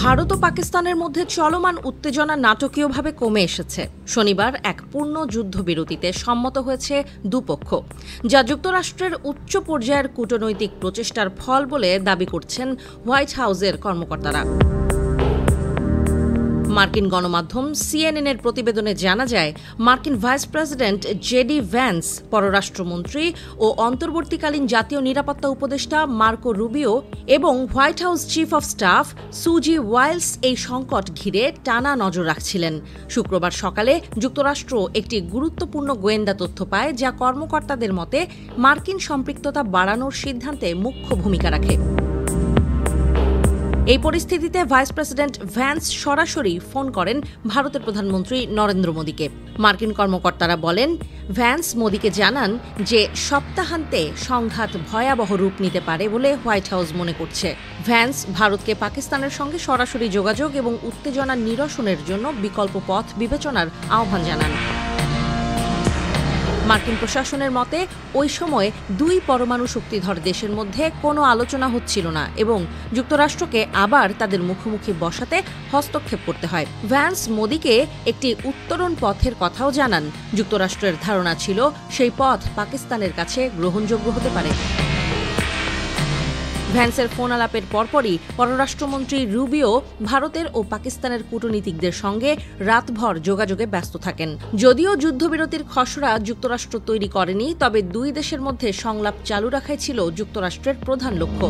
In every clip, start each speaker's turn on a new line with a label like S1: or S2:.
S1: ভারত ও পাকিস্তানের মধ্যে চলমান উত্তেজনা নাটকীয়ভাবে কমে এসেছে। শনিবার এক পূর্ণ যুদ্ধবিরতিতে সম্মত হয়েছে দুপক্ষ, যা যুক্তরাষ্ট্রের উচ্চ পর্যায়ের কূটনৈতিক প্রচেষ্টার ফল বলে দাবি করছেন হোয়াইট হাউসের কর্মকর্তারা। মার্কিন গণমাধ্যম সিএনএন-এর প্রতিবেদনে জানা যায়, মার্কিন ভাইস প্রেসিডেন্ট জেডি ভ্যান্স, পররাষ্ট্রমন্ত্রী ও অন্তর্বর্তীকালীন জাতীয় নিরাপত্তা উপদেষ্টা মার্কো রুবিও এবং white house chief of staff সুজি ওয়াইলস এই সংকট ঘিরে টানা নজর রাখছিলেন। শুক্রবার সকালে যুক্তরাষ্ট্র একটি গুরুত্বপূর্ণ গোয়েন্দা তথ্য পায়, যা কর্মকর্তাদের মতে মার্কিন সম্পৃক্ততা বাড়ানোর সিদ্ধান্তে মুখ্য ভূমিকা রাখে। এই পরিস্থিতিতে ভাইস প্রেসিডেন্ট ভ্যান্স সরাসরি ফোন করেন ভারতের প্রধানমন্ত্রী নরেন্দ্র মোদীকে। মার্কিন কর্মকর্তারা বলেন, ভ্যান্স মোদীকে জানান যে সপ্তাহান্তে সংঘাত ভয়াবহ রূপ নিতে পারে বলে হোয়াইট হাউস মনে করছে। ভ্যান্স ভারতকে পাকিস্তানের সঙ্গে সরাসরি যোগাযোগ এবং উত্তেজনা নিরসনের জন্য বিকল্প পথ বিবেচনার আহ্বান জানান। মার্কিন প্রশাসনের মতে, ওই সময় দুই পরমাণু শক্তিধর দেশের মধ্যে কোনো আলোচনা হচ্ছিল না এবং যুক্তরাষ্ট্রকে আবার তাদের মুখোমুখি বসাতে হস্তক্ষেপ করতে হয়। ভ্যান্স মোদীকে একটি উত্তরণ পথের কথাও জানান। যুক্তরাষ্ট্রের ধারণা ছিল সেই পথ পাকিস্তানের কাছে গ্রহণযোগ্য হতে পারে। ভ্যান্সের ফোন আলাপের পরপরই পররাষ্ট্রমন্ত্রী রুবিও ভারতের ও পাকিস্তানের কূটনীতিকদের সঙ্গে রাতভর যোগাযোগে ব্যস্ত থাকেন। যদিও যুদ্ধবিরতির খসড়া যুক্তরাষ্ট্র তৈরি করেনি, তবে দুই দেশের মধ্যে সংলাপ চালু রাখাই ছিল যুক্তরাষ্ট্রের প্রধান লক্ষ্য।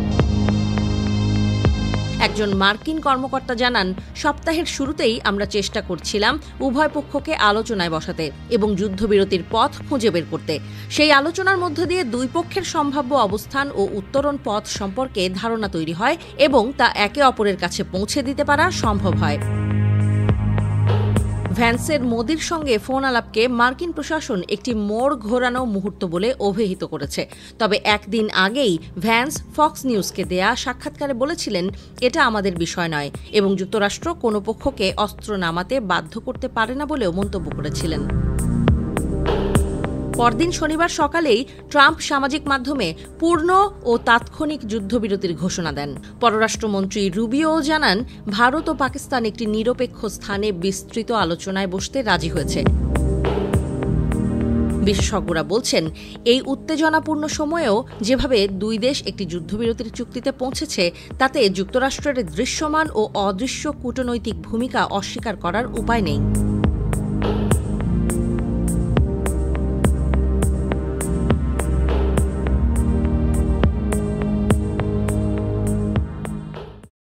S1: একজন মার্কিন কর্মকর্তা জানান, সপ্তাহের শুরুতেই আমরা চেষ্টা করছিলাম উভয় পক্ষকে আলোচনায় বসাতে এবং যুদ্ধবিরতির পথ খুঁজে বের করতে। সেই আলোচনার মধ্য দিয়ে দুই পক্ষের সম্ভাব্য অবস্থান ও উত্তরণ পথ সম্পর্কে ধারণা তৈরি হয় এবং তা একে অপরের কাছে পৌঁছে দিতে পারা সম্ভব হয়। ভ্যান্সের মোদির সঙ্গে ফোন আলাপকে মার্কিন প্রশাসন একটি মোড় ঘোরানো মুহূর্ত বলে অভিহিত করেছে। তবে একদিন আগেই ভ্যান্স ফক্স নিউজকে দেয়া সাক্ষাৎকারে বলেছিলেন, এটা আমাদের বিষয় নয় এবং যুক্তরাষ্ট্র কোনো পক্ষকে অস্ত্র নামাতে বাধ্য করতে পারে না বলেও মন্তব্য করেছিলেন। পরদিন শনিবার সকালেই ট্রাম্প সামাজিক মাধ্যমে পূর্ণ ও তাৎক্ষণিক যুদ্ধবিরতির ঘোষণা দেন। পররাষ্ট্রমন্ত্রী রুবিও জানান, ভারত ও পাকিস্তান একটি নিরপেক্ষ স্থানে বিস্তৃত আলোচনায় বসতে রাজি হয়েছে। বিশেষজ্ঞরা বলছেন, এই উত্তেজনাপূর্ণ সময়েও যেভাবে দুই দেশ একটি যুদ্ধবিরতির চুক্তিতে পৌঁছেছে, তাতে যুক্তরাষ্ট্রের দৃশ্যমান ও অদৃশ্য কূটনৈতিক ভূমিকা অস্বীকার করার উপায় নেই।